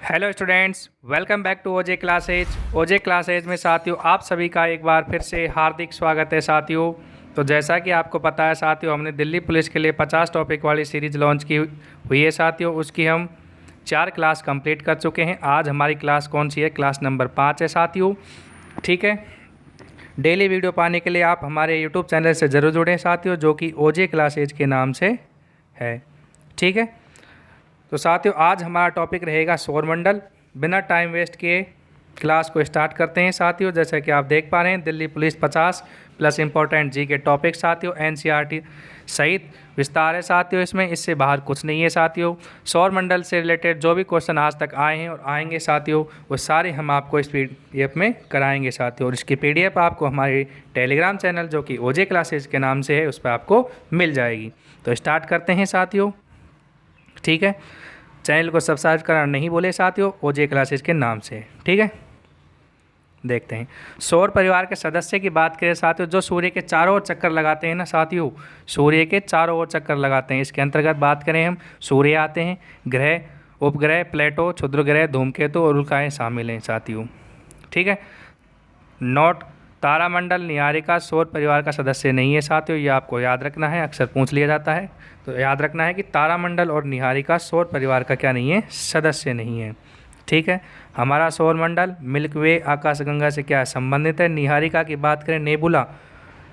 Hello students, welcome back to OJ classes. OJ classes में साथियों आप सभी का एक बार फिर से हार्दिक स्वागत है साथियों। तो जैसा कि आपको पता है साथियों, हमने दिल्ली पुलिस के लिए 50 टॉपिक वाली सीरीज़ लॉन्च की हुई है साथियों। उसकी हम 4 क्लास कंप्लीट कर चुके हैं। आज हमारी क्लास कौन सी है? क्लास नंबर 5 है साथियों। ठीक है, डेली वीडियो पाने के लिए आप हमारे यूट्यूब चैनल से ज़रूर जुड़ें साथियों, जो कि ओजे क्लासेज के नाम से है। ठीक है, तो साथियों आज हमारा टॉपिक रहेगा सौरमंडल। बिना टाइम वेस्ट किए क्लास को स्टार्ट करते हैं साथियों। जैसे कि आप देख पा रहे हैं, दिल्ली पुलिस 50 प्लस इंपॉर्टेंट जी के टॉपिक साथियों, एनसीईआरटी सहित विस्तार है साथियों। इससे बाहर कुछ नहीं है साथियों। सौरमंडल से रिलेटेड जो भी क्वेश्चन आज तक आए हैं और आएंगे साथियों, वो सारे हम आपको इस PDF में कराएंगे साथियों। और इसकी PDF आपको हमारे टेलीग्राम चैनल जो कि ओजे क्लासेज के नाम से है, उस पर आपको मिल जाएगी। तो स्टार्ट करते हैं साथियों। ठीक है, चैनल को सब्सक्राइब करना नहीं भूले साथियों, ओजे क्लासेज के नाम से। ठीक है, देखते हैं सौर परिवार के सदस्य की बात करें साथियों, जो सूर्य के चारों ओर चक्कर लगाते हैं ना साथियों, सूर्य के चारों ओर चक्कर लगाते हैं। इसके अंतर्गत बात करें हम, सूर्य आते हैं, ग्रह, उपग्रह, प्लेटो, क्षुद्र ग्रह, धूमकेतु और उल्काएँ शामिल हैं साथियों। ठीक है, नोट, तारामंडल निहारिका सौर परिवार का सदस्य नहीं है साथियों। ये आपको याद रखना है, अक्सर पूछ लिया जाता है। तो याद रखना है कि तारामंडल और निहारिका सौर परिवार का क्या नहीं है? सदस्य नहीं है। ठीक है, हमारा सौरमंडल मिल्की वे आकाशगंगा से क्या संबंधित है? निहारिका की बात करें, नेबुला,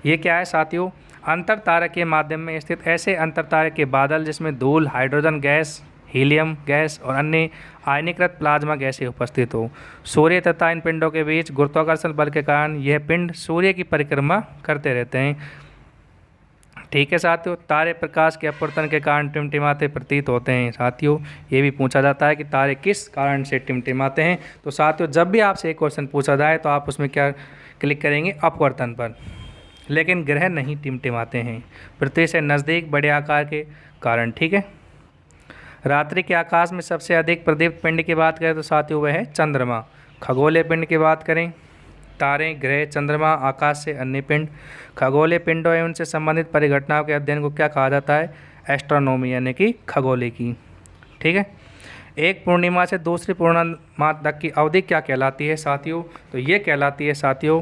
ये क्या है साथियों? अंतर तारा के माध्यम में स्थित ऐसे अंतर तारे के बादल जिसमें धूल, हाइड्रोजन गैस, हीलियम गैस और अन्य आयनीकृत प्लाज्मा गैसें उपस्थित हो। सूर्य तथा इन पिंडों के बीच गुरुत्वाकर्षण बल के कारण यह पिंड सूर्य की परिक्रमा करते रहते हैं। ठीक है साथियों, तारे प्रकाश के अपवर्तन के कारण टिमटिमाते प्रतीत होते हैं साथियों। ये भी पूछा जाता है कि तारे किस कारण से टिमटिमाते हैं। तो साथियों जब भी आपसे एक क्वेश्चन पूछा जाए तो आप उसमें क्या क्लिक करेंगे? अपवर्तन पर। लेकिन ग्रह नहीं टिमटिमाते हैं पृथ्वी से नज़दीक बड़े आकार के कारण। ठीक है, रात्रि के आकाश में सबसे अधिक प्रदीप्त पिंड की बात करें तो साथियों वह है चंद्रमा। खगोलीय पिंड की बात करें, तारे, ग्रह, चंद्रमा, आकाश से अन्य पिंड। खगोलीय पिंडों एवं उनसे संबंधित परिघटनाओं के अध्ययन को क्या कहा जाता है? एस्ट्रोनॉमी, यानी कि खगोलिकी। ठीक है, एक पूर्णिमा से दूसरी पूर्णिमा तक की अवधि क्या कहलाती है साथियों? तो ये कहलाती है साथियों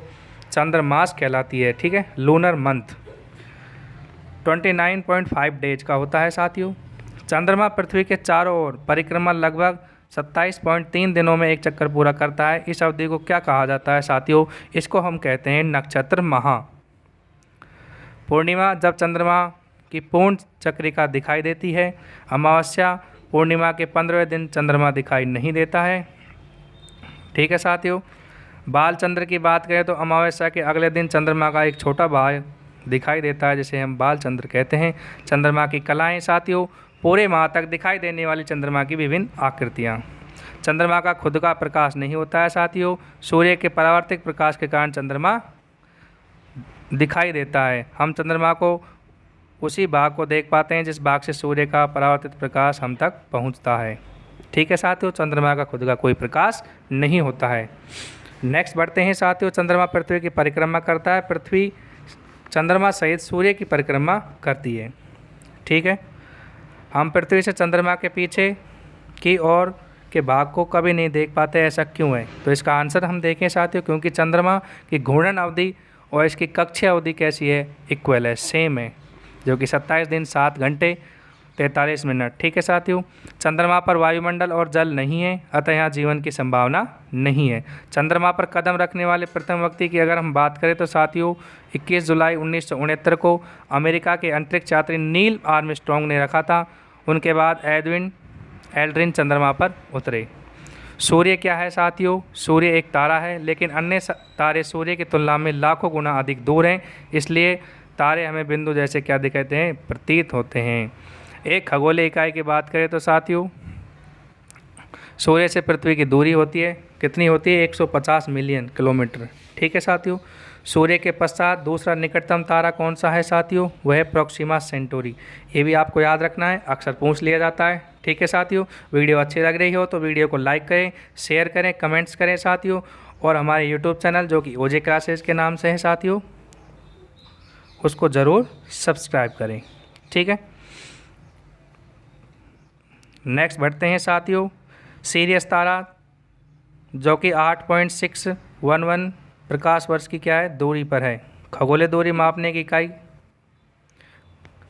चंद्रमास कहलाती है। ठीक है, लूनर मंथ 29.5 डेज का होता है साथियों। चंद्रमा पृथ्वी के चारों ओर परिक्रमा लगभग 27.3 दिनों में एक चक्कर पूरा करता है। इस अवधि को क्या कहा जाता है साथियों? इसको हम कहते हैं नक्षत्र माह। पूर्णिमा जब चंद्रमा की पूर्ण चक्रिका दिखाई देती है। अमावस्या पूर्णिमा के 15वें दिन चंद्रमा दिखाई नहीं देता है। ठीक है साथियों, बाल चंद्र की बात करें तो अमावस्या के अगले दिन चंद्रमा का एक छोटा भाग दिखाई देता है, जिसे हम बाल चंद्र कहते हैं। चंद्रमा की कलाएँ साथियों, पूरे माह तक दिखाई देने वाली चंद्रमा की विभिन्न आकृतियाँ। चंद्रमा का खुद का प्रकाश नहीं होता है साथियों, सूर्य के परावर्तित प्रकाश के कारण चंद्रमा दिखाई देता है। हम चंद्रमा को उसी भाग को देख पाते हैं जिस भाग से सूर्य का परावर्तित प्रकाश हम तक पहुंचता है। ठीक है साथियों, चंद्रमा का खुद का कोई प्रकाश नहीं होता है। नेक्स्ट बढ़ते हैं साथियों, चंद्रमा पृथ्वी की परिक्रमा करता है। पृथ्वी चंद्रमा सहित सूर्य की परिक्रमा करती है। ठीक है, हम पृथ्वी से चंद्रमा के पीछे की ओर के भाग को कभी नहीं देख पाते, ऐसा क्यों है? तो इसका आंसर हम देखें साथियों, क्योंकि चंद्रमा की घूर्णन अवधि और इसकी कक्षीय अवधि कैसी है? इक्वल है, सेम है, जो कि 27 दिन 7 घंटे 43 मिनट। ठीक है साथियों, चंद्रमा पर वायुमंडल और जल नहीं है, अतः यहाँ जीवन की संभावना नहीं है। चंद्रमा पर कदम रखने वाले प्रथम व्यक्ति की अगर हम बात करें तो साथियों 21 जुलाई 1969 को अमेरिका के अंतरिक्ष यात्री नील आर्मस्ट्रॉन्ग ने रखा था। उनके बाद एडविन एल्ड्रिन चंद्रमा पर उतरे। सूर्य क्या है साथियों? सूर्य एक तारा है, लेकिन अन्य तारे सूर्य की तुलना में लाखों गुना अधिक दूर हैं, इसलिए तारे हमें बिंदु जैसे क्या दिखाते हैं? प्रतीत होते हैं। एक खगोलीय इकाई की बात करें तो साथियों सूर्य से पृथ्वी की दूरी होती है, कितनी होती है? 150 मिलियन किलोमीटर। ठीक है साथियों, सूर्य के पश्चात दूसरा निकटतम तारा कौन सा है साथियों? वह है प्रोक्सिमा सेंटोरी। ये भी आपको याद रखना है, अक्सर पूछ लिया जाता है। ठीक है साथियों, वीडियो अच्छी लग रही हो तो वीडियो को लाइक करें, शेयर करें, कमेंट्स करें साथियों। और हमारे यूट्यूब चैनल जो कि ओजे क्लासेस के नाम से है साथियों, उसको ज़रूर सब्सक्राइब करें। ठीक है, नेक्स्ट बढ़ते हैं साथियों, सीरियस तारा जो कि 8.611 प्रकाश वर्ष की क्या है, दूरी पर है। खगोलीय दूरी मापने की इकाई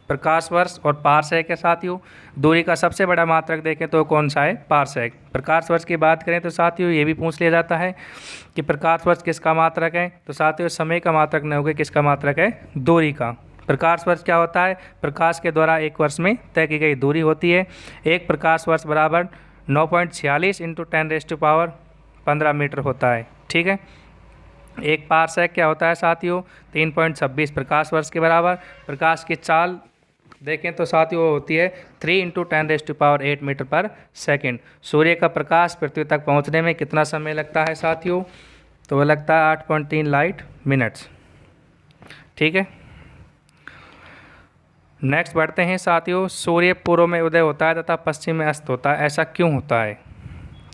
प्रकाश वर्ष और पारसेक है साथियों। दूरी का सबसे बड़ा मात्रक देखें तो कौन सा है, पारसेक। प्रकाश वर्ष की बात करें तो साथियों ये भी पूछ लिया जाता है कि प्रकाश वर्ष किसका मात्रक है, तो साथियों समय का मात्रक न होगा, किसका मात्रक है, दूरी का। प्रकाश वर्ष क्या होता है, प्रकाश के द्वारा एक वर्ष में तय की गई दूरी होती है। एक प्रकाश वर्ष बराबर 9.46 × 10⁻15 मीटर होता है। ठीक है। एक पारसेक क्या होता है साथियों, 3.26 प्रकाश वर्ष के बराबर। प्रकाश की चाल देखें तो साथियों वो होती है 3 × 10⁸ मीटर पर सेकेंड। सूर्य का प्रकाश पृथ्वी तक पहुंचने में कितना समय लगता है साथियों, तो वह लगता है 8.3 लाइट मिनट्स। ठीक है। नेक्स्ट बढ़ते हैं साथियों। सूर्य पूर्व में उदय होता है तथा पश्चिम में अस्त होता है, ऐसा क्यों होता है,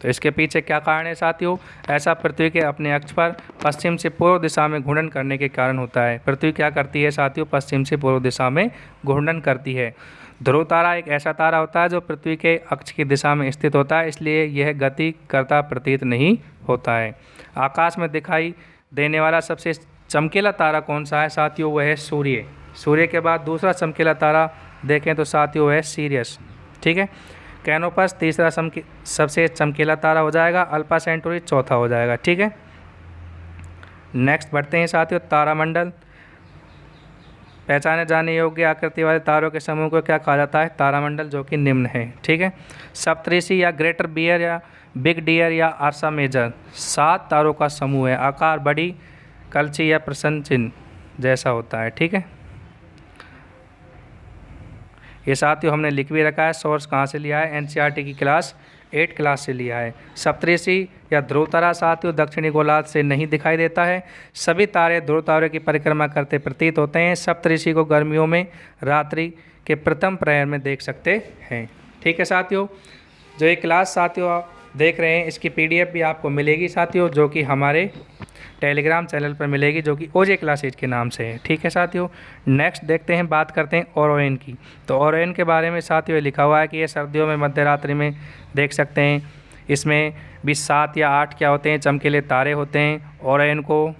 तो इसके पीछे क्या कारण है साथियों। ऐसा पृथ्वी के अपने अक्ष पर पश्चिम से पूर्व दिशा में घूर्णन करने के कारण होता है। पृथ्वी क्या करती है साथियों, पश्चिम से पूर्व दिशा में घूर्णन करती है। ध्रुव तारा एक ऐसा तारा होता है जो पृथ्वी के अक्ष की दिशा में स्थित होता है, इसलिए यह गति करता प्रतीत नहीं होता है। आकाश में दिखाई देने वाला सबसे चमकीला तारा कौन सा है साथियों, वह है सूर्य। सूर्य के बाद दूसरा चमकीला तारा देखें तो साथियों वह है सीरियस। ठीक है। कैनोपस तीसरा सबसे चमकीला तारा हो जाएगा, अल्फा सेंटोरी चौथा हो जाएगा। ठीक है। नेक्स्ट बढ़ते हैं साथियों। तारामंडल पहचाने जाने योग्य आकृति वाले तारों के समूह को क्या कहा जाता है, तारामंडल, जो कि निम्न है। ठीक है। सप्तऋषि या ग्रेटर बियर या बिग डियर या आर्सा मेजर 7 तारों का समूह है। आकार बड़ी कलची या प्रश्न चिन्ह जैसा होता है। ठीक है। ये साथियों हमने लिख भी रखा है, सोर्स कहाँ से लिया है, एनसीईआरटी की क्लास 8 क्लास से लिया है। सप्तऋषि या ध्रुव तारा साथियों दक्षिणी गोलार्ध से नहीं दिखाई देता है। सभी तारे ध्रुव तारे की परिक्रमा करते प्रतीत होते हैं। सप्तऋषि को गर्मियों में रात्रि के प्रथम प्रहर में देख सकते हैं। ठीक है साथियों। जो ये क्लास साथियों आप देख रहे हैं इसकी पीडीएफ भी आपको मिलेगी साथियों, जो कि हमारे टेलीग्राम चैनल पर मिलेगी, जो कि ओजे क्लासेज के नाम से है। ठीक है साथियों। नेक्स्ट देखते हैं, बात करते हैं ओरियन की। तो ओरियन के बारे में साथियों लिखा हुआ है कि ये सर्दियों में मध्य रात्रि में देख सकते हैं। इसमें भी 7 या 8 क्या होते हैं, चमकीले तारे होते हैं। ओरियन को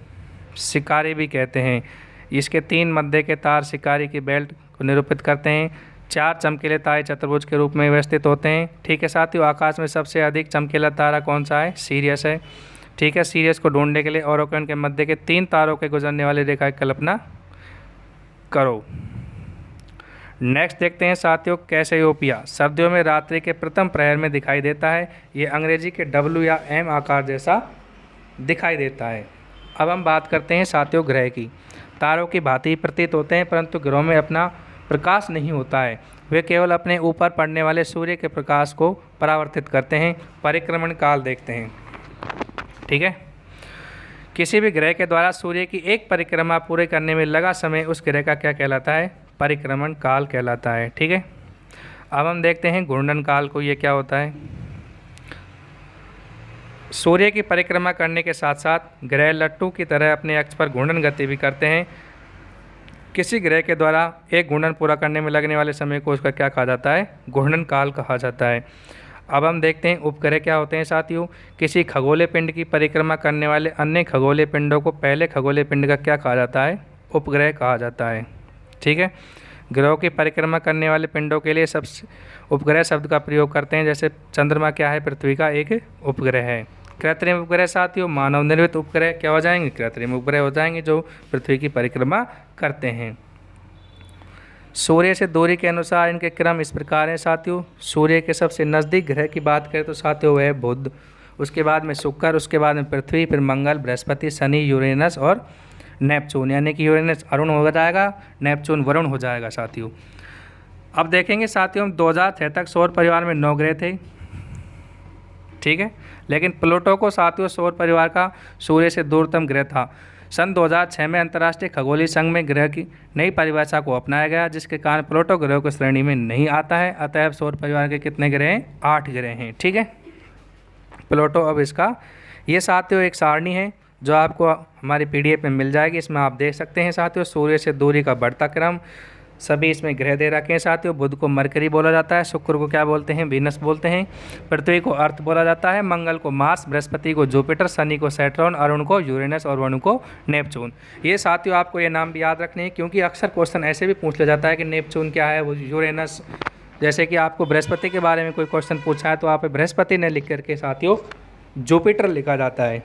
शिकारी भी कहते हैं। इसके 3 मध्य के तार शिकारी की बेल्ट को निरूपित करते हैं। 4 चमकीले तारे चतुर्भुज के रूप में व्यवस्थित होते हैं। ठीक है साथियों। आकाश में सबसे अधिक चमकीला तारा कौन सा है, सीरियस है। ठीक है। सीरियस को ढूंढने के लिए ओरियन के मध्य के 3 तारों के गुजरने वाली रेखा की कल्पना करो। नेक्स्ट देखते हैं साथियों कैसियोपिया सर्दियों में रात्रि के प्रथम प्रहर में दिखाई देता है। ये अंग्रेजी के W या M आकार जैसा दिखाई देता है। अब हम बात करते हैं साथियों ग्रह की। तारों की भांति प्रतीत होते हैं, परंतु ग्रहों में अपना प्रकाश नहीं होता है। वे केवल अपने ऊपर पड़ने वाले सूर्य के प्रकाश को परावर्तित करते हैं। परिक्रमण काल देखते हैं। ठीक है। किसी भी ग्रह के द्वारा सूर्य की एक परिक्रमा पूरे करने में लगा समय उस ग्रह का क्या कहलाता है, परिक्रमण काल कहलाता है। ठीक है। अब हम देखते हैं घूर्णन काल को, ये क्या होता है। सूर्य की परिक्रमा करने के साथ साथ ग्रह लट्टू की तरह अपने अक्ष पर घूर्णन गति भी करते हैं। किसी ग्रह के द्वारा एक घूर्णन पूरा करने में लगने वाले समय को उसका क्या कहा जाता है, घूर्णन काल कहा जाता है। अब हम देखते हैं उपग्रह क्या होते हैं साथियों। किसी खगोलीय पिंड की परिक्रमा करने वाले अन्य खगोलीय पिंडों को पहले खगोलीय पिंड का क्या कहा जाता है, उपग्रह कहा जाता है। ठीक है। ग्रहों की परिक्रमा करने वाले पिंडों के लिए सबसे उपग्रह शब्द का प्रयोग करते हैं। जैसे चंद्रमा क्या है, पृथ्वी का एक उपग्रह है। कृत्रिम उपग्रह साथियों मानव निर्मित उपग्रह क्या हो जाएंगे, कृत्रिम उपग्रह हो जाएंगे, जो पृथ्वी की परिक्रमा करते हैं। सूर्य से दूरी के अनुसार इनके क्रम इस प्रकार हैं साथियों। सूर्य के सबसे नज़दीक ग्रह की बात करें तो साथियों वह है बुध, उसके बाद में शुक्र, उसके बाद में पृथ्वी, फिर मंगल, बृहस्पति, शनि, यूरेनस और नेपचून। यानी कि यूरेनस अरुण हो जाएगा, नेपचून वरुण हो जाएगा साथियों। अब देखेंगे साथियों 2006 तक सौर परिवार में 9 ग्रह थे। ठीक है। लेकिन प्लूटो को साथियों सौर परिवार का सूर्य से दूरतम ग्रह था। सन 2006 में अंतर्राष्ट्रीय खगोलीय संघ में ग्रह की नई परिभाषा को अपनाया गया, जिसके कारण प्लूटो ग्रहों की श्रेणी में नहीं आता है। अतः सौर परिवार के कितने ग्रह हैं, 8 ग्रह हैं। ठीक है। प्लूटो अब इसका ये साथियों एक सारणी है जो आपको हमारी पीडीएफ में मिल जाएगी। इसमें आप देख सकते हैं साथियों सूर्य से दूरी का बढ़ता क्रम, सभी इसमें ग्रह दे रखे हैं साथियों। बुध को मरकरी बोला जाता है, शुक्र को क्या बोलते हैं, वीनस बोलते हैं, पृथ्वी को अर्थ बोला जाता है, मंगल को मार्स, बृहस्पति को जुपिटर, शनि को सैटर्न, अरुण को यूरेनस और वरुण को नेपचून। ये साथियों आपको ये नाम भी याद रखने हैं, क्योंकि अक्सर क्वेश्चन ऐसे भी पूछ लिया जाता है कि नेपचून क्या है, वो यूरेनस। जैसे कि आपको बृहस्पति के बारे में कोई क्वेश्चन पूछा है तो आप बृहस्पति ने लिख करके साथियों जुपिटर लिखा जाता है।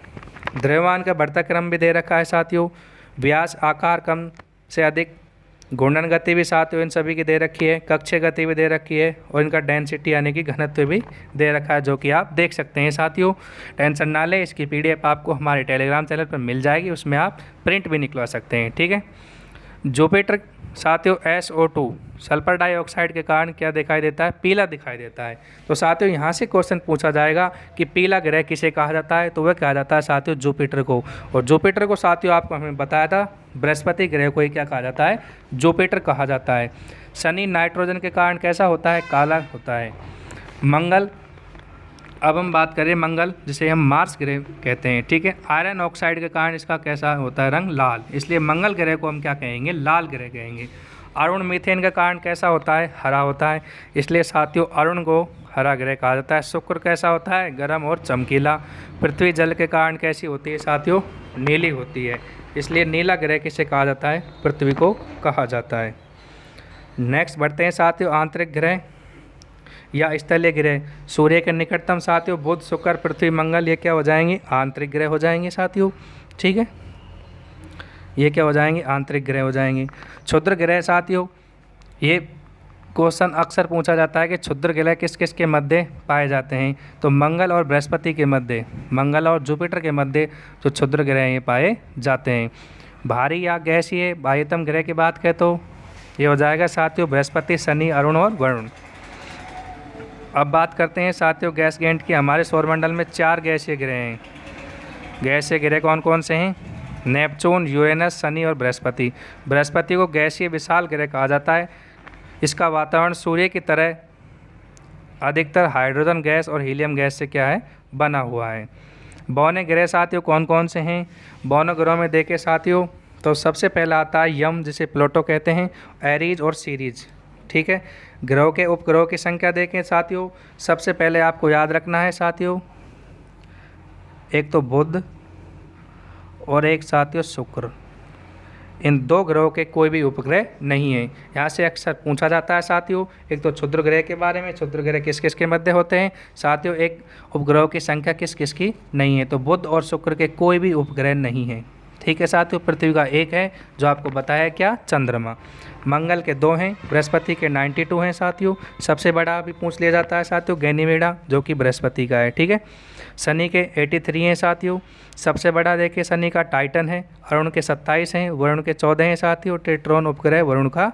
द्रव्यमान का बढ़ता क्रम भी दे रखा है साथियों। व्यास, आकार कम से अधिक, घूर्णन गति भी साथियों इन सभी की दे रखी है, कक्षीय गति भी दे रखी है, और इनका डेंसिटी यानी कि घनत्व भी दे रखा है, जो कि आप देख सकते हैं साथियों। टेंशन ना लें, इसकी PDF आपको हमारे टेलीग्राम चैनल पर मिल जाएगी, उसमें आप प्रिंट भी निकलवा सकते हैं, ठीक है। जुपिटर साथियों SO2 सल्फर डाइऑक्साइड के कारण क्या दिखाई देता है, पीला दिखाई देता है। तो साथियों यहाँ से क्वेश्चन पूछा जाएगा कि पीला ग्रह किसे कहा जाता है, तो वह कहा जाता है साथियों जुपिटर को। और जुपिटर को साथियों आपको हमें बताया था बृहस्पति ग्रह को ही क्या कहा जाता है, जुपिटर कहा जाता है। शनि नाइट्रोजन के कारण कैसा होता है, काला होता है। मंगल, अब हम बात करें मंगल जिसे हम मार्स ग्रह कहते हैं, ठीक है। आयरन ऑक्साइड के कारण इसका कैसा होता है, रंग लाल, इसलिए मंगल ग्रह को हम क्या कहेंगे, लाल ग्रह कहेंगे। अरुण मीथेन के कारण कैसा होता है, हरा होता है, इसलिए साथियों अरुण को हरा ग्रह कहा जाता है। शुक्र कैसा होता है, गर्म और चमकीला। पृथ्वी जल के कारण कैसी होती है साथियों, नीली होती है, इसलिए नीला ग्रह किसे कहा जाता है, पृथ्वी को कहा जाता है। नेक्स्ट बढ़ते हैं साथियों आंतरिक ग्रह या स्थलीय ग्रह। सूर्य के निकटतम साथियों बुध, शुक्र, पृथ्वी, मंगल, ये क्या हो जाएंगे, आंतरिक ग्रह हो जाएंगे साथियों, ठीक है। ये क्या हो जाएंगे, आंतरिक ग्रह हो जाएंगे। क्षुद्र ग्रह साथियों, ये क्वेश्चन अक्सर पूछा जाता है कि क्षुद्र ग्रह किस किस के मध्य पाए जाते हैं, तो मंगल और बृहस्पति के मध्य, मंगल और जुपिटर के मध्य जो क्षुद्र ग्रह ये पाए जाते हैं। भारी या गैसीय बाह्यतम ग्रह की बात करें तो ये हो जाएगा साथियों बृहस्पति, शनि, अरुण और वरुण। अब बात करते हैं साथियों गैस गेंट की। हमारे सौरमंडल में 4 गैसीय ग्रह हैं। गैसीय ग्रह कौन कौन से हैं, नेपचून, यूरेनस, शनि और बृहस्पति। बृहस्पति को गैसीय विशाल ग्रह कहा जाता है। इसका वातावरण सूर्य की तरह अधिकतर हाइड्रोजन गैस और हीलियम गैस से क्या है, बना हुआ है। बौने ग्रह साथियों कौन कौन से हैं, बौने ग्रहों में देखें साथियों तो सबसे पहला आता है यम जिसे प्लूटो कहते हैं, एरीज और सीरीज, ठीक है। ग्रहों के उपग्रहों की संख्या देखें साथियों, सबसे पहले आपको याद रखना है साथियों, एक तो बुध और एक साथियों शुक्र। इन 2 ग्रहों के कोई भी उपग्रह नहीं है। यहाँ से अक्सर पूछा जाता है साथियों, एक तो क्षुद्र ग्रह के बारे में, क्षुद्र ग्रह किस किस के मध्य होते हैं साथियों, एक उपग्रहों की संख्या किस किस की नहीं है, तो बुध और शुक्र के कोई भी उपग्रह नहीं है, ठीक है साथियों। पृथ्वी का एक है जो आपको बताया क्या, चंद्रमा। मंगल के 2 हैं, बृहस्पति के 92 हैं साथियों। सबसे बड़ा भी पूछ लिया जाता है साथियों गैनीमेडा जो कि बृहस्पति का है, ठीक है। शनि के 83 हैं साथियों। सबसे बड़ा देखिए शनि का टाइटन है। अरुण के 27 हैं, वरुण के 14 हैं साथियों। टेट्रॉन उपग्रह वरुण का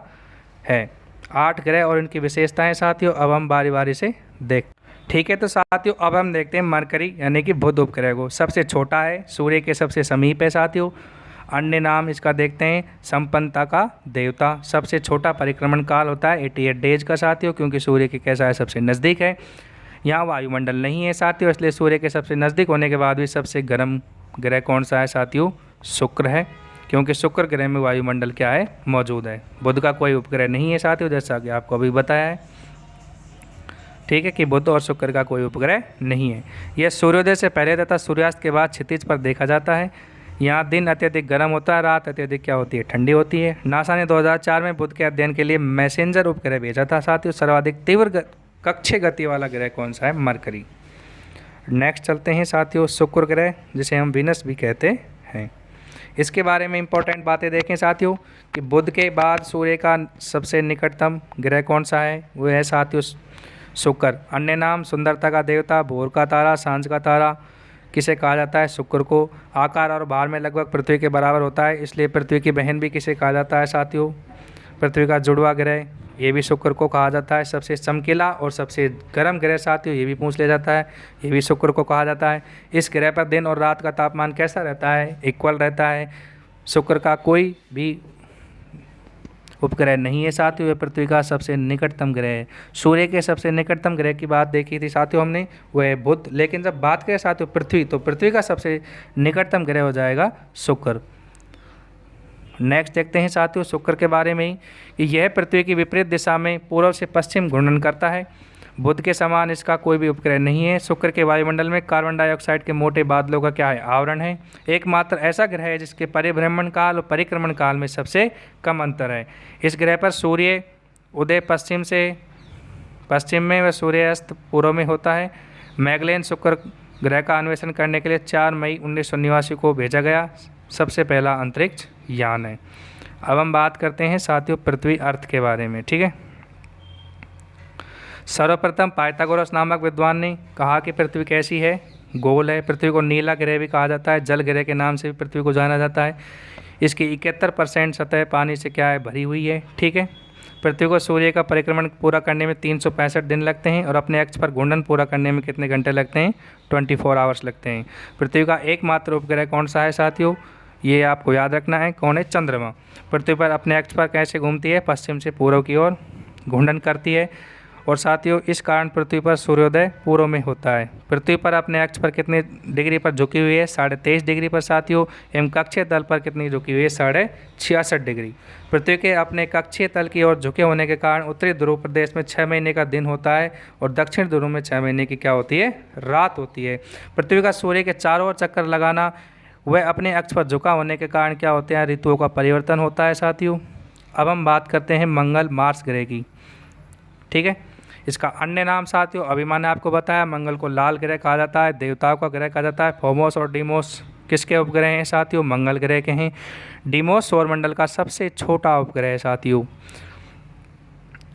है। 8 ग्रह और इनकी विशेषताएं साथियों अब हम बारी बारी से देख, ठीक है। तो साथियों अब हम देखते हैं मरकरी यानी कि बुध उपग्रह को। सबसे छोटा है, सूर्य के सबसे समीप है साथियों। अन्य नाम इसका देखते हैं, संपन्नता का देवता। सबसे छोटा परिक्रमण काल होता है 88 डेज का साथियों, क्योंकि सूर्य के कैसा है, सबसे नज़दीक है। यहाँ वायुमंडल नहीं है साथियों, इसलिए सूर्य के सबसे नज़दीक होने के बाद भी सबसे गर्म ग्रह कौन सा है साथियों, शुक्र है, क्योंकि शुक्र ग्रह में वायुमंडल क्या है, मौजूद है। बुध का कोई उपग्रह नहीं है साथियों, जैसा कि आपको अभी बताया है, ठीक है, कि बुध और शुक्र का कोई उपग्रह नहीं है। यह सूर्योदय से पहले तथा सूर्यास्त के बाद क्षितिज पर देखा जाता है। यहाँ दिन अत्यधिक गर्म होता है, रात अत्यधिक क्या होती है, ठंडी होती है। नासा ने 2004 में बुध के अध्ययन के लिए मैसेंजर उपग्रह भेजा था साथियों। सर्वाधिक तीव्र कक्षीय गति वाला ग्रह कौन सा है, मरकरी। नेक्स्ट चलते हैं साथियों शुक्र ग्रह जिसे हम वीनस भी कहते हैं। इसके बारे में इंपॉर्टेंट बातें देखें साथियों कि बुध के बाद सूर्य का सबसे निकटतम ग्रह कौन सा है, वो है साथियों शुक्र। अन्य नाम सुंदरता का देवता, भोर का तारा, सांझ का तारा किसे कहा जाता है, शुक्र को। आकार और भार में लगभग पृथ्वी के बराबर होता है, इसलिए पृथ्वी की बहन भी किसे कहा जाता है साथियों, पृथ्वी का जुड़वा ग्रह, ये भी शुक्र को कहा जाता है। सबसे चमकीला और सबसे गर्म ग्रह साथियों ये भी पूछ लिया जाता है, ये भी शुक्र को कहा जाता है। इस ग्रह पर दिन और रात का तापमान कैसा रहता है, इक्वल रहता है। शुक्र का कोई भी उपग्रह नहीं है साथियों, ये पृथ्वी का सबसे निकटतम ग्रह है। सूर्य के सबसे निकटतम ग्रह की बात देखी थी साथियों हमने, वह है बुध। लेकिन जब बात करें साथियों पृथ्वी, तो पृथ्वी का सबसे निकटतम ग्रह हो जाएगा शुक्र। नेक्स्ट देखते हैं साथियों शुक्र के बारे में ही कि यह पृथ्वी की विपरीत दिशा में पूर्व से पश्चिम घूर्णन करता है। बुध के समान इसका कोई भी उपग्रह नहीं है। शुक्र के वायुमंडल में कार्बन डाइऑक्साइड के मोटे बादलों का क्या है, आवरण है। एकमात्र ऐसा ग्रह है जिसके परिभ्रमण काल और परिक्रमण काल में सबसे कम अंतर है। इस ग्रह पर सूर्य उदय पश्चिम में व सूर्यास्त पूर्व में होता है। मैगलेन शुक्र ग्रह का अन्वेषण करने के लिए 4 मई 1989 को भेजा गया सबसे पहला अंतरिक्ष यान है। अब हम बात करते हैं साथियों पृथ्वी अर्थ के बारे में, ठीक है। सर्वप्रथम पाइथागोरस नामक विद्वान ने कहा कि पृथ्वी कैसी है, गोल है। पृथ्वी को नीला ग्रह भी कहा जाता है, जल ग्रह के नाम से भी पृथ्वी को जाना जाता है। इसकी 71% सतह पानी से क्या है, भरी हुई है, ठीक है। पृथ्वी को सूर्य का परिक्रमण पूरा करने में 365 दिन लगते हैं और अपने अक्ष पर घूर्णन पूरा करने में कितने घंटे लगते हैं, 24 आवर्स लगते हैं। पृथ्वी का एकमात्र उपग्रह कौन सा है साथियों, ये आपको याद रखना है, कौन है, चंद्रमा। पृथ्वी पर अपने अक्ष पर कैसे घूमती है, पश्चिम से पूर्व की ओर घूर्णन करती है। और साथियों इस कारण पृथ्वी पर सूर्योदय पूर्व में होता है। पृथ्वी पर अपने अक्ष पर कितने डिग्री पर झुकी हुई है, 23.5 डिग्री पर साथियों। एवं कक्षीय तल पर कितनी झुकी हुई है, 66.5 डिग्री। पृथ्वी के अपने कक्षीय तल की ओर झुके होने के कारण उत्तरी ध्रुव प्रदेश में 6 महीने का दिन होता है और दक्षिण ध्रुव में 6 महीने की क्या होती है, रात होती है। पृथ्वी का सूर्य के चारों ओर चक्कर लगाना वह अपने अक्ष पर झुका होने के कारण क्या होते हैं, ऋतुओं का परिवर्तन होता है साथियों। अब हम बात करते हैं मंगल मार्स ग्रह की, ठीक है। इसका अन्य नाम साथियों अभी मैंने आपको बताया, मंगल को लाल ग्रह कहा जाता है, देवताओं का ग्रह कहा जाता है। फोमोस और डीमोस किसके उपग्रह हैं साथियों, मंगल ग्रह के हैं। डीमोस सौरमंडल का सबसे छोटा उपग्रह है साथियों।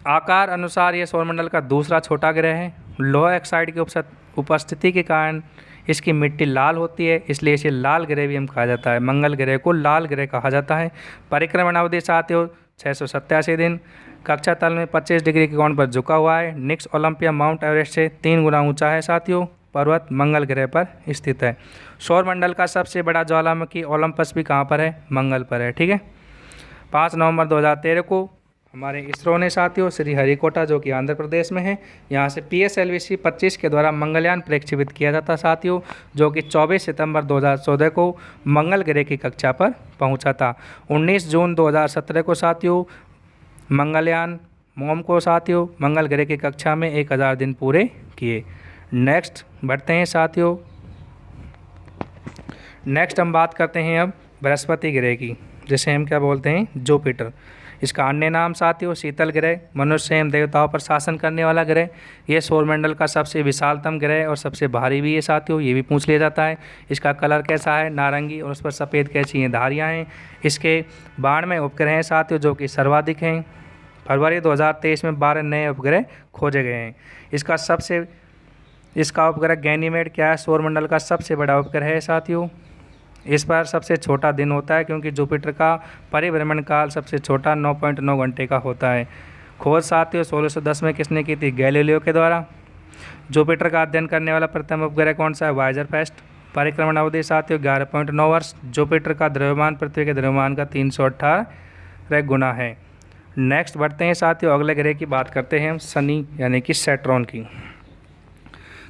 आकार अनुसार यह सौरमंडल का दूसरा छोटा ग्रह है। लोहा ऑक्साइड की उपस्थिति के कारण इसकी मिट्टी लाल होती है, इसलिए इसे लाल ग्रह भी हम कहा जाता है। मंगल ग्रह को लाल ग्रह कहा जाता है। परिक्रमण अवधि साथियों 687 दिन। कक्षा तल में 25 डिग्री के कोण पर झुका हुआ है। निक्स ओलंपिया माउंट एवरेस्ट से 3 गुना ऊंचा है साथियों। पर्वत मंगल ग्रह पर स्थित है। सौरमंडल का सबसे बड़ा ज्वालामुखी ओलंपस भी कहाँ पर है, मंगल पर है, ठीक है। 5 नवंबर 2013 को हमारे इसरो ने साथियों श्रीहरिकोटा जो कि आंध्र प्रदेश में है, यहाँ से PSLV 25 के द्वारा मंगलयान प्रक्षेपित किया जाता साथियों, जो कि 24 सितंबर 2014 को मंगल ग्रह की कक्षा पर पहुँचा था। 19 जून 2017 को साथियों मंगलयान मोम को साथियों मंगल ग्रह की कक्षा में 1000 दिन पूरे किए। नेक्स्ट बढ़ते हैं साथियों। नेक्स्ट हम बात करते हैं अब बृहस्पति ग्रह की, जिसे हम क्या बोलते हैं, जुपिटर। इसका अन्य नाम साथियों शीतल ग्रह, मनुष्य एवं देवताओं पर शासन करने वाला ग्रह। यह सौरमंडल का सबसे विशालतम ग्रह और सबसे भारी भी है साथियों, ये भी पूछ लिया जाता है। इसका कलर कैसा है, नारंगी, और उस पर सफ़ेद कैसी हैं, धारियाँ हैं। इसके 92 उपग्रह हैं साथियों, जो कि सर्वाधिक हैं। फरवरी 2023 में 12 नए उपग्रह खोजे गए हैं। इसका उपग्रह गैनीमेड क्या है, सौरमंडल का सबसे बड़ा उपग्रह है साथियों। इस पर सबसे छोटा दिन होता है, क्योंकि जुपिटर का परिभ्रमण काल सबसे छोटा 9.9 घंटे का होता है। खोज साथियों 1610 में किसने की थी, गैलीलियो के द्वारा। जुपिटर का अध्ययन करने वाला प्रथम उपग्रह कौन सा है, वाइजर फेस्ट। परिक्रमण अवधि साथियों 11.9 वर्ष। जुपिटर का द्रव्यमान पृथ्वी के द्रव्यमान का 318 गुना है। नेक्स्ट बढ़ते हैं साथियों, अगले ग्रह की बात करते हैं हम, शनि यानी कि सैटर्न की।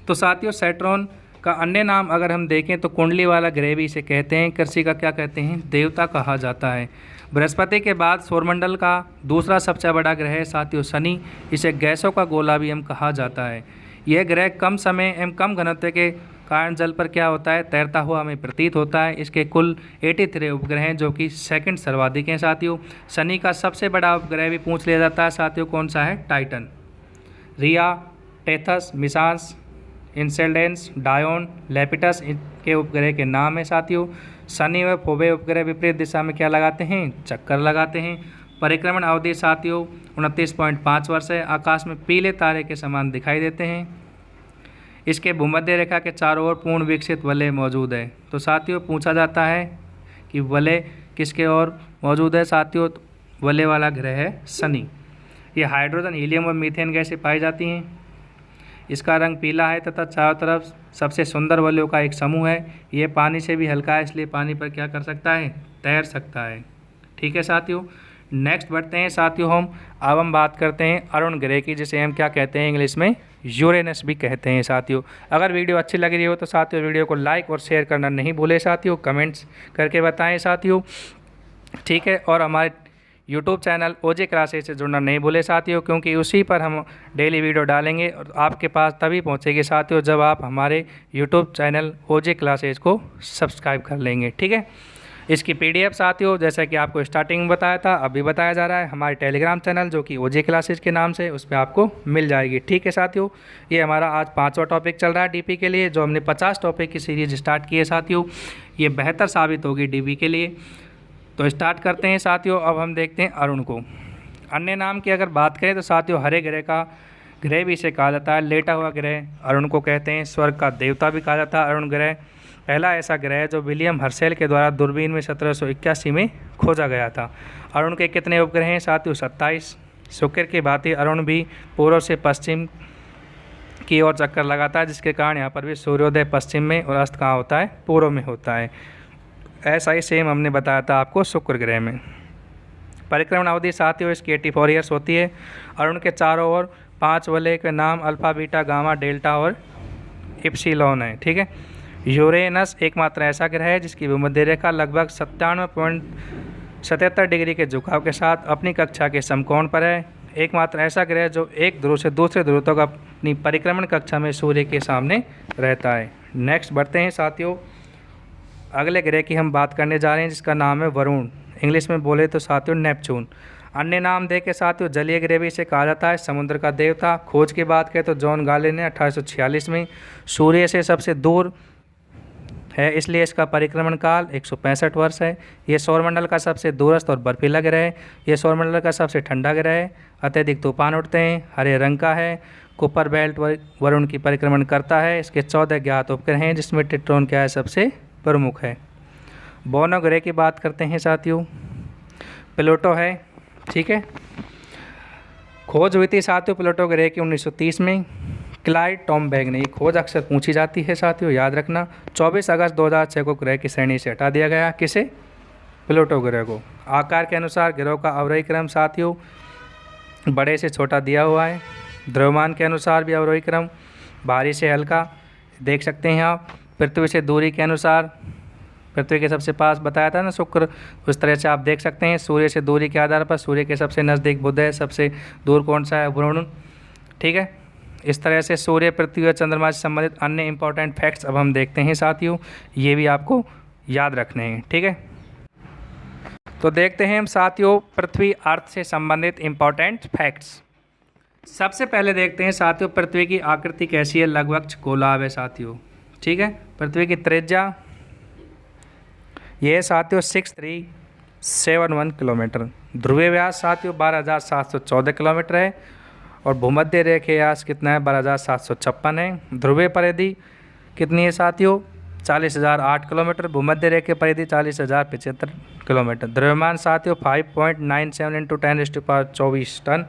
तो साथियों सैटर्न का अन्य नाम अगर हम देखें तो कुंडली वाला ग्रह भी इसे कहते हैं। कृषि का क्या कहते हैं, देवता कहा जाता है। बृहस्पति के बाद सौरमंडल का दूसरा सबसे बड़ा ग्रह है साथियों शनि। इसे गैसों का गोला भी हम कहा जाता है। यह ग्रह कम समय एवं कम घनत्व के कारण जल पर क्या होता है, तैरता हुआ हमें प्रतीत होता है। इसके कुल 83 उपग्रह हैं, जो कि सेकंड सर्वाधिक हैं साथियों। शनि का सबसे बड़ा उपग्रह भी पूछ लिया जाता है साथियों, कौन सा है, टाइटन। रिया, टेथस, मिसांस, इंसेल्डेंस, डायोन, लेपिटस के उपग्रह के नाम है साथियों। शनि व फोबे उपग्रह विपरीत दिशा में क्या लगाते हैं, चक्कर लगाते हैं। परिक्रमण अवधि साथियों 29.5 वर्ष है। आकाश में पीले तारे के समान दिखाई देते हैं। इसके भूमध्य रेखा के चारों ओर पूर्ण विकसित वलय मौजूद है। तो साथियों पूछा जाता है कि वलय किसके ओर मौजूद है साथियों, वलय वाला ग्रह है शनि। ये हाइड्रोजन, हीलियम और मीथेन गैसें पाई जाती हैं। इसका रंग पीला है तथा चारों तरफ सबसे सुंदर वलयों का एक समूह है। ये पानी से भी हल्का है, इसलिए पानी पर क्या कर सकता है, तैर सकता है। ठीक है साथियों, नेक्स्ट बढ़ते हैं साथियों अब हम बात करते हैं अरुण ग्रह की, जिसे हम क्या कहते हैं इंग्लिश में, यूरेनस भी कहते हैं साथियों। अगर वीडियो अच्छी लग रही हो तो साथियों वीडियो को लाइक और शेयर करना नहीं भूले साथियों। कमेंट्स करके बताएं साथियों। ठीक है। और हमारे यूट्यूब चैनल ओजे क्लासेज से जुड़ना नहीं भूले साथियों, क्योंकि उसी पर हम डेली वीडियो डालेंगे और आपके पास तभी पहुंचेगी साथियों जब आप हमारे यूट्यूब चैनल ओजे क्लासेज को सब्सक्राइब कर लेंगे। ठीक है। इसकी पीडीएफ साथियों, जैसा कि आपको स्टार्टिंग में बताया था, अभी बताया जा रहा है, हमारे टेलीग्राम चैनल जो कि ओजे क्लासेज के नाम से, उस पर आपको मिल जाएगी। ठीक है साथियों, ये हमारा आज 5वां टॉपिक चल रहा है डीपी के लिए, जो हमने 50 टॉपिक की सीरीज स्टार्ट की है साथियों। ये बेहतर साबित होगी डीपी के लिए। तो स्टार्ट करते हैं साथियों। अब हम देखते हैं अरुण को। अन्य नाम की अगर बात करें तो साथियों, हरे ग्रह का ग्रह भी इसे कहा जाता है, लेटा हुआ ग्रह अरुण को कहते हैं। स्वर्ग का देवता भी कहा जाता है अरुण ग्रह। पहला ऐसा ग्रह है जो विलियम हर्शेल के द्वारा दूरबीन में 1781 में खोजा गया था। अरुण के कितने उपग्रह हैं साथियों? 27। शुक्र की भांति अरुण भी पूर्व से पश्चिम की ओर चक्कर लगाता है, जिसके कारण यहाँ पर भी सूर्योदय पश्चिम में और अस्त कहाँ होता है? पूर्व में होता है। ऐसा ही सेम हमने बताया था आपको शुक्र ग्रह में। परिक्रमण अवधि साथियों इसकी 84 ईयर्स होती है। अरुण के चारों ओर 5 वलय के नाम अल्फा, बीटा, गामा, डेल्टा और इप्सिलॉन है। ठीक है। यूरेनस एकमात्र ऐसा ग्रह है जिसकी भूमध्य रेखा लगभग 97.77 डिग्री के झुकाव के साथ अपनी कक्षा के समकोण पर है। एकमात्र ऐसा ग्रह जो एक ध्रुव से दूसरे ध्रुव तक अपनी परिक्रमण कक्षा में सूर्य के सामने रहता है। नेक्स्ट बढ़ते हैं साथियों। अगले ग्रह की हम बात करने जा रहे हैं जिसका नाम है वरुण, इंग्लिश में बोले तो साथियों नेपच्यून। अन्य नाम दे के साथियों जलीय ग्रह भी इसे कहा जाता है, समुद्र का देवता। खोज की बात करें तो जॉन गाले ने 1846 में सूर्य से सबसे दूर है, इसलिए इसका परिक्रमण काल 165 वर्ष है। ये सौरमंडल का सबसे दूरस्थ और बर्फीला ग्रह है। ये सौरमंडल का सबसे ठंडा ग्रह है। अत्यधिक तूफान उठते हैं। हरे रंग का है। कुपर बेल्ट वरुण की परिक्रमण करता है। इसके 14 ज्ञात उपग्रह हैं, जिसमें टिट्रोन क्या है? सबसे प्रमुख है। बोनो ग्रह की बात करते हैं साथियों, प्लूटो है। ठीक है। खोज हुई थी साथियों प्लूटो ग्रह की 1930 में। क्लाइड टॉमबैग ने, ये खोज अक्सर पूछी जाती है साथियों, याद रखना। 24 अगस्त 2006 को ग्रह की श्रेणी से हटा दिया गया। किसे? प्लूटो ग्रह को। आकार के अनुसार ग्रहों का अवरोही क्रम साथियों बड़े से छोटा दिया हुआ है। द्रव्यमान के अनुसार भी अवरोही क्रम भारी से हल्का देख सकते हैं आप। पृथ्वी से दूरी के अनुसार, पृथ्वी के सबसे पास बताया था ना शुक्र, उस तरह से आप देख सकते हैं। सूर्य से दूरी के आधार पर सूर्य के सबसे नज़दीक बुध है, सबसे दूर कौन सा है? वरुण। ठीक है। इस तरह से सूर्य, पृथ्वी और चंद्रमा से संबंधित अन्य इंपॉर्टेंट फैक्ट्स अब हम देखते हैं साथियों, ये भी आपको याद रखने हैं। ठीक है। तो देखते हैं हम साथियों पृथ्वी अर्थ से संबंधित इंपॉर्टेंट फैक्ट्स। सबसे पहले देखते हैं साथियों पृथ्वी की आकृति कैसी है? लगभग गोलाभ है साथियों। ठीक है। पृथ्वी की त्रिज्या ये साथियों 6371 किलोमीटर। ध्रुवीय व्यास साथियों 12,714 किलोमीटर है और भूमध्य रेखा व्यास कितना है? 12,756 है। ध्रुवीय परिधि कितनी है साथियों? 40,008 किलोमीटर। भूमध्य रेखा परिधि 40,075 किलोमीटर। द्रव्यमान साथियों 5.97 × 10⁻24 टन।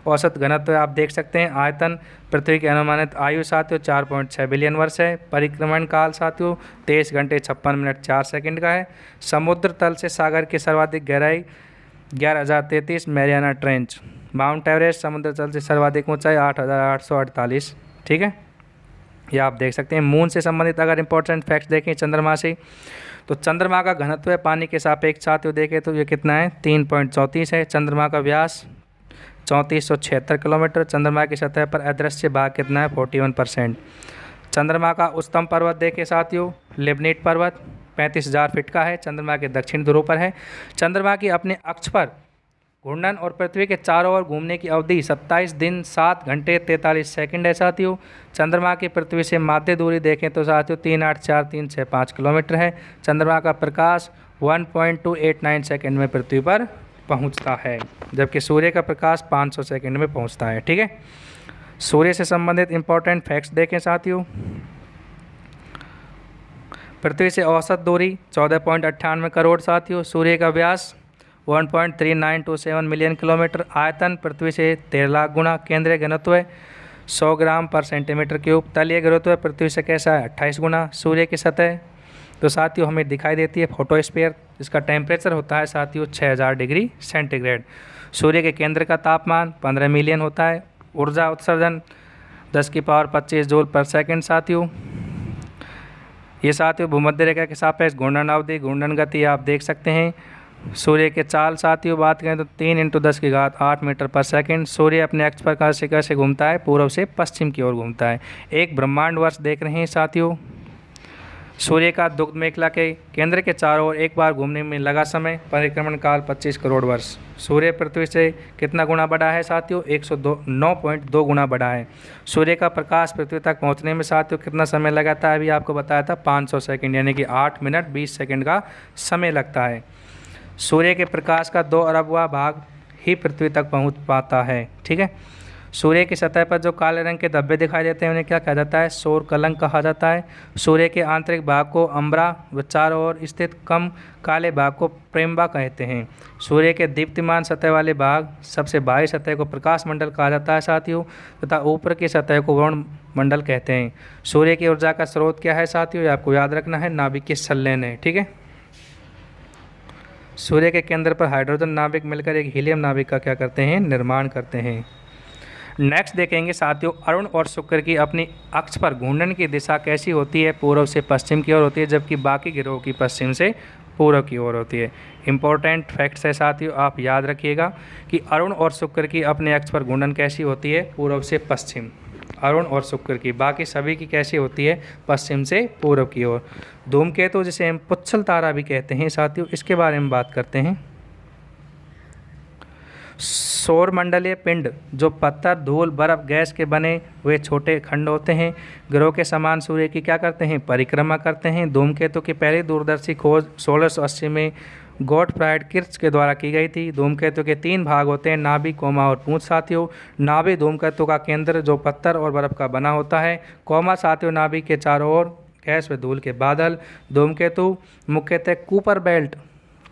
औसत घनत्व आप देख सकते हैं। आयतन पृथ्वी की अनुमानित आयु साथियों 4.6 बिलियन वर्ष है। परिक्रमण काल साथियों 23 घंटे 56 मिनट 4 सेकंड का है। समुद्र तल से सागर की सर्वाधिक गहराई 11,033 मैरियाना ट्रेंच। माउंट एवरेस्ट समुद्र तल से सर्वाधिक ऊंचाई 8,848। ठीक है। ये आप देख सकते हैं। मून से संबंधित अगर इंपॉर्टेंट फैक्ट्स देखें चंद्रमा से, तो चंद्रमा का घनत्व है पानी के सापेक्ष साथियों देखें तो ये कितना है? 3.34 है। चंद्रमा का व्यास 3476 किलोमीटर। चंद्रमा की सतह पर अदृश्य भाग कितना है? 41%। चंद्रमा का उच्चतम पर्वत देखें साथियों लिबनिट पर्वत 35,000 फीट का है। चंद्रमा के दक्षिण ध्रुव पर है। चंद्रमा की अपने अक्ष पर घूर्णन और पृथ्वी के चारों ओर घूमने की अवधि 27 दिन 7 घंटे 43 सेकंड है साथियों। चंद्रमा की पृथ्वी से माध्य दूरी देखें तो साथियों 384,365 किलोमीटर है। चंद्रमा का प्रकाश 1.289 सेकंड में पृथ्वी पर पहुंचता है, जबकि सूर्य का प्रकाश 500 सेकंड में पहुंचता है। ठीक है। सूर्य से संबंधित इंपॉर्टेंट फैक्ट्स देखें साथियों। पृथ्वी से औसत दूरी 14.98 करोड़ साथियों। सूर्य का व्यास 1.3927 मिलियन किलोमीटर। आयतन पृथ्वी से 13 लाख गुना। केंद्रीय घनत्व 100 ग्राम पर सेंटीमीटर क्यूब। तलीय घनत्व पृथ्वी से कैसा है? 28 गुना। सूर्य की सतह तो साथियों हमें दिखाई देती है फोटोस्फीयर, जिसका टेम्परेचर होता है साथियों 6000 डिग्री सेंटीग्रेड। सूर्य के केंद्र का तापमान 15 मिलियन होता है। ऊर्जा उत्सर्जन 10⁻25 जूल पर सेकंड साथियों। ये साथियों भूमध्य रेखा के सापेक्ष घूर्णन अवधि, घूर्णन गति आप देख सकते हैं सूर्य के चाल साथियों बात करें तो 3 × 10⁸ मीटर पर सेकंड। सूर्य अपने अक्ष पर कैसे घूमता है? पूर्व से पश्चिम की ओर घूमता है। एक ब्रह्मांड वर्ष देख रहे हैं साथियों। सूर्य का दुग्ध मेखला के केंद्र के चारों ओर एक बार घूमने में लगा समय परिक्रमण काल 25 करोड़ वर्ष। सूर्य पृथ्वी से कितना गुना बड़ा है साथियों? 109.2 गुना बड़ा है। सूर्य का प्रकाश पृथ्वी तक पहुंचने में साथियों कितना समय लगाता है? अभी आपको बताया था 500 सेकंड, यानी कि 8 मिनट 20 सेकंड का समय लगता है। सूर्य के प्रकाश का 2 अरबवां भाग ही पृथ्वी तक पहुँच पाता है। ठीक है। सूर्य की सतह पर जो काले रंग के धब्बे दिखाई देते हैं उन्हें क्या कहा जाता है? सौर कलंक कहा जाता है। सूर्य के आंतरिक भाग को अम्बरा व चारों ओर स्थित कम काले भाग को प्रेम्बा कहते हैं। सूर्य के दीप्तिमान सतह वाले भाग सबसे बाहरी सतह को प्रकाश मंडल कहा जाता है साथियों, तथा ऊपर की सतह को वरुण मंडल कहते हैं। सूर्य की ऊर्जा का स्रोत क्या है साथियों? ये आपको याद रखना है, नाभिक के संलयन है। ठीक है। सूर्य के केंद्र पर हाइड्रोजन नाभिक मिलकर एक हीलियम नाभिक का क्या करते हैं? निर्माण करते हैं। नेक्स्ट देखेंगे साथियों, अरुण और शुक्र की अपनी अक्ष पर घूर्णन की दिशा कैसी होती है? पूर्व से पश्चिम की ओर होती है, जबकि बाकी ग्रहों की पश्चिम से पूर्व की ओर होती है। इंपॉर्टेंट फैक्ट्स है साथियों, आप याद रखिएगा कि अरुण और शुक्र की अपने अक्ष पर घूर्णन कैसी होती है? पूर्व से पश्चिम। अरुण और शुक्र की, बाकी सभी की कैसी होती है? पश्चिम से पूर्व की ओर। धूमकेतु जिसे हम पुच्छल तारा भी कहते हैं साथियों, इसके बारे में बात करते हैं। सौरमंडलीय पिंड जो पत्थर, धूल, बर्फ, गैस के बने हुए छोटे खंड होते हैं, ग्रहों के समान सूर्य की क्या करते हैं? परिक्रमा करते हैं। धूमकेतु की पहली दूरदर्शी खोज 1680 में गॉटफ्राइड किर्च के द्वारा की गई थी। धूमकेतु के 3 भाग होते हैं, नाभि, कोमा और पूंछ साथियों। नाभि धूमकेतु का केंद्र जो पत्थर और बर्फ का बना होता है। कोमा साथियों नाभि के चारों ओर गैस व धूल के बादल। धूमकेतु मुख्यतः कूपर बेल्ट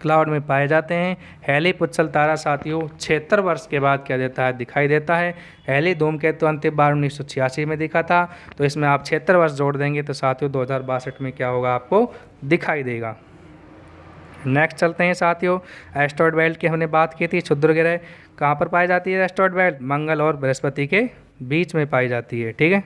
क्लाउड में पाए जाते हैं। हैली पुच्छल तारा साथियों 76 वर्ष के बाद क्या देता है? दिखाई देता है। हैली धूमकेतु अंतिम बार 1986 में दिखा था, तो इसमें आप 76 वर्ष जोड़ देंगे तो साथियों 2062 में क्या होगा? आपको दिखाई देगा। नेक्स्ट चलते हैं साथियों, एस्टेरॉयड बेल्ट की हमने बात की थी। क्षुद्र ग्रह कहाँ पर पाई जाती है? एस्टेरॉयड बेल्ट मंगल और बृहस्पति के बीच में पाई जाती है। ठीक है।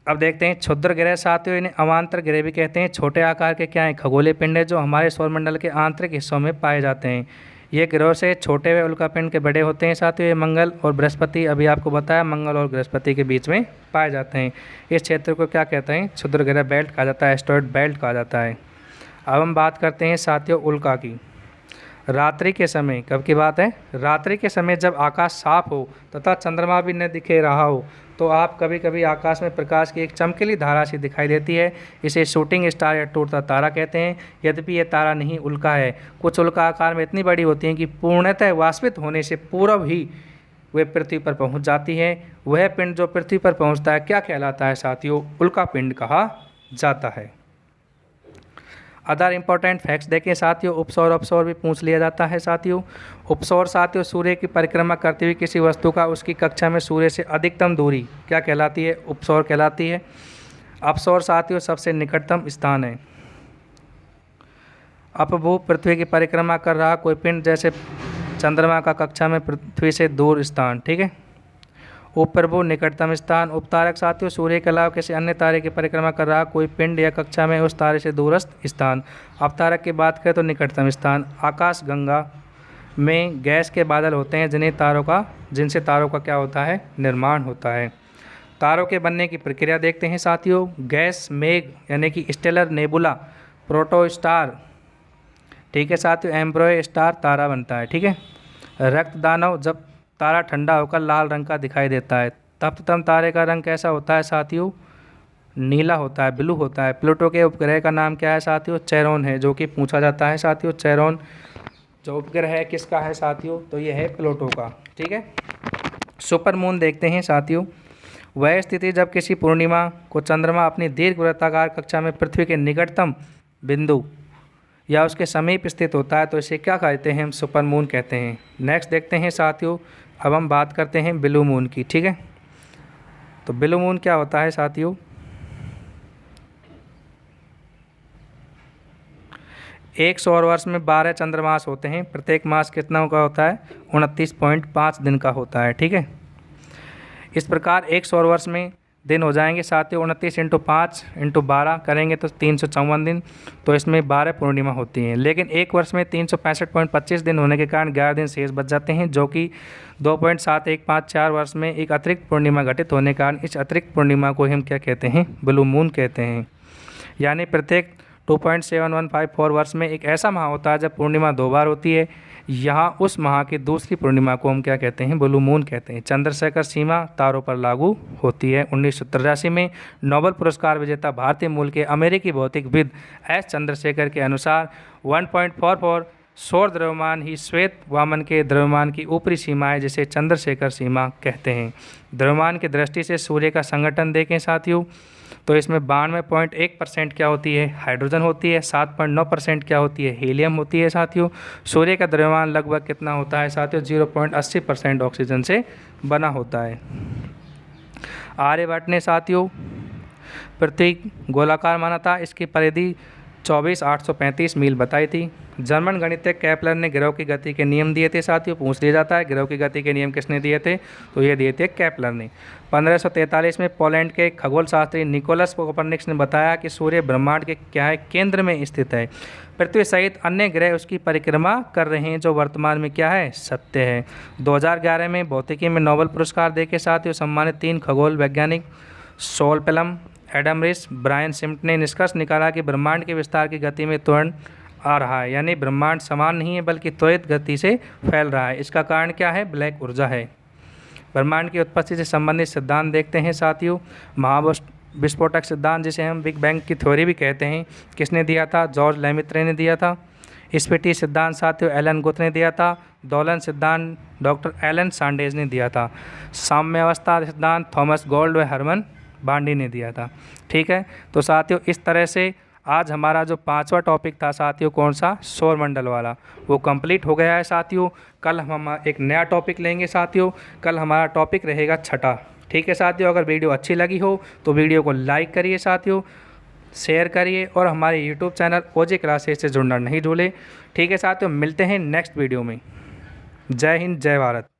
अब देखते हैं क्षुद्र ग्रह साथियों, इन्हें अवांतर ग्रह भी कहते हैं। छोटे आकार के क्या हैं? खगोलीय पिंड है जो हमारे सौरमंडल के आंतरिक हिस्सों में पाए जाते हैं। ये ग्रहों से छोटे व उल्कापिंड के बड़े होते हैं साथियों। ये मंगल और बृहस्पति, अभी आपको बताया, मंगल और बृहस्पति के बीच में पाए जाते हैं। इस क्षेत्र को क्या कहते हैं? क्षुद्र ग्रह बेल्ट कहा जाता है, एस्टेरॉयड बेल्ट कहा जाता है। अब हम बात करते हैं साथियों उल्का की। रात्रि के समय, कब की बात है? रात्रि के समय जब आकाश साफ हो तथा चंद्रमा भी न दिखे रहा हो तो आप कभी कभी आकाश में प्रकाश की एक चमकीली धारा सी दिखाई देती है। इसे शूटिंग स्टार या टूटता तारा कहते हैं। यद्यपि यह तारा नहीं उल्का है। कुछ उल्का आकार में इतनी बड़ी होती हैं कि पूर्णतः वाष्पित होने से पूर्व ही वे पृथ्वी पर पहुंच जाती है। वह पिंड जो पृथ्वी पर पहुंचता है क्या कहलाता है साथियों? उल्का पिंड कहा जाता है। अदर इंपॉर्टेंट फैक्ट्स देखें साथियों, उपसौर अपसौर भी पूछ लिया जाता है साथियों। उपसौर साथियों सूर्य की परिक्रमा करती हुई किसी वस्तु का उसकी कक्षा में सूर्य से अधिकतम दूरी क्या कहलाती है? उपसौर कहलाती है। अपसौर साथियों सबसे निकटतम स्थान है। अपभू पृथ्वी की परिक्रमा कर रहा कोई पिंड, जैसे चंद्रमा का कक्षा में पृथ्वी से दूर स्थान। ठीक है। उपप्रभु निकटतम स्थान। उपतारक साथियों सूर्य के अलावा किसी अन्य तारे की परिक्रमा कर रहा कोई पिंड या कक्षा में उस तारे से दूरस्थ स्थान। अवतारक की बात करें तो निकटतम स्थान। आकाश गंगा में गैस के बादल होते हैं जिनसे तारों का क्या होता है? निर्माण होता है। तारों के बनने की प्रक्रिया देखते हैं साथियों। गैस मेघ यानी कि स्टेलर नेबुला, प्रोटो स्टार, ठीक है साथियों, एम्ब्रोय स्टार तारा बनता है। ठीक है। रक्त दानव, जब तारा ठंडा होकर लाल रंग का दिखाई देता है। तप्ततम तारे का रंग कैसा होता है साथियों? नीला होता है, ब्लू होता है। प्लूटो के उपग्रह का नाम क्या है साथियों? चेरोन है, जो कि पूछा जाता है साथियों। चेरोन जो उपग्रह है किसका है साथियों? तो ये है प्लूटो का। ठीक है। सुपर मून देखते हैं साथियों। वह स्थिति जब किसी पूर्णिमा को चंद्रमा अपनी दीर्घवृत्ताकार कक्षा में पृथ्वी के निकटतम बिंदु या उसके समीप स्थित होता है तो इसे क्या कहते हैं? हम सुपर मून कहते हैं। नेक्स्ट देखते हैं साथियों, अब हम बात करते हैं ब्लू मून की। ठीक है। तो ब्लू मून क्या होता है साथियों? एक सौर वर्ष में 12 चंद्रमास होते हैं। प्रत्येक मास कितना का होता है? 29.5 दिन का होता है। ठीक है। इस प्रकार एक सौर वर्ष में दिन हो जाएंगे साथियों। 29 × 5 × 12 करेंगे तो 354 दिन, तो इसमें 12 पूर्णिमा होती हैं। लेकिन एक वर्ष में 365.25 दिन होने के कारण 11 दिन शेष बच जाते हैं, जो कि 2.7154 वर्ष में एक अतिरिक्त पूर्णिमा घटित होने के कारण इस अतिरिक्त पूर्णिमा को हम क्या कहते हैं, ब्लू मून कहते हैं। यानी प्रत्येक 2.7154 वर्ष में एक ऐसा माह होता है जब पूर्णिमा 2 बार होती है। यहाँ उस माह की दूसरी पूर्णिमा को हम क्या कहते हैं, ब्लू मून कहते हैं। चंद्रशेखर सीमा तारों पर लागू होती है। 1983 में नोबेल पुरस्कार विजेता भारतीय मूल के अमेरिकी भौतिकविद एस चंद्रशेखर के अनुसार 1.44 सौर द्रव्यमान ही श्वेत वामन के द्रव्यमान की ऊपरी सीमा है, जिसे चंद्रशेखर सीमा कहते हैं। द्रव्यमान की दृष्टि से सूर्य का संगठन देखें साथियों, तो इसमें 92.1% क्या होती है, हाइड्रोजन होती है। 7.9% क्या होती है, हीलियम होती है साथियों। सूर्य का द्रव्यमान लगभग कितना होता है साथियों, 0.80% ऑक्सीजन से बना होता है। आर्यभट्ट ने साथियों पृथ्वी गोलाकार माना था। इसकी परिधि 24,835 मील बताई थी। जर्मन गणितज्ञ केपलर ने ग्रहों की गति के नियम दिए थे साथियों। पूछ लिया जाता है ग्रहों की गति के नियम किसने दिए थे, तो ये दिए थे केपलर ने। 1543 में पोलैंड के खगोल शास्त्री निकोलस कोपरनिकस ने बताया कि सूर्य ब्रह्मांड के क्या है, केंद्र में स्थित है। पृथ्वी सहित अन्य ग्रह उसकी परिक्रमा कर रहे हैं, जो वर्तमान में क्या है, सत्य है। 2011 में भौतिकी में नोबेल पुरस्कार देके साथियों सम्मानित 3 खगोल वैज्ञानिक सोल पेलम, एडम रिस, ब्रायन सिम्ट ने निष्कर्ष निकाला कि ब्रह्मांड के विस्तार की गति में त्वरण आ रहा है। यानी ब्रह्मांड समान नहीं है बल्कि त्वरित गति से फैल रहा है। इसका कारण क्या है, ब्लैक ऊर्जा है। ब्रह्मांड की उत्पत्ति से संबंधित सिद्धांत देखते हैं साथियों। महाविस्फोटक सिद्धांत, जिसे हम बिग बैंग की थ्योरी भी कहते हैं, किसने दिया था, जॉर्ज लेमित्रे ने दिया था। स्फटिक सिद्धांत साथियों एलन गुथ ने दिया था। दोलन सिद्धांत डॉक्टर एलन सांडेज ने दिया था। साम्यावस्था सिद्धांत थॉमस गोल्ड व हरमन बांडी ने दिया था। ठीक है, तो साथियों इस तरह से आज हमारा जो 5वां टॉपिक था साथियों, कौन सा, सौरमंडल वाला, वो कंप्लीट हो गया है साथियों। कल हम एक नया टॉपिक लेंगे साथियों। कल हमारा टॉपिक रहेगा 6ठा। ठीक है साथियों, अगर वीडियो अच्छी लगी हो तो वीडियो को लाइक करिए साथियों, शेयर करिए और हमारे यूट्यूब चैनल ओजे क्लासेस से जुड़ना नहीं भूलें। ठीक है साथियों, मिलते हैं नेक्स्ट वीडियो में। जय हिंद, जय भारत।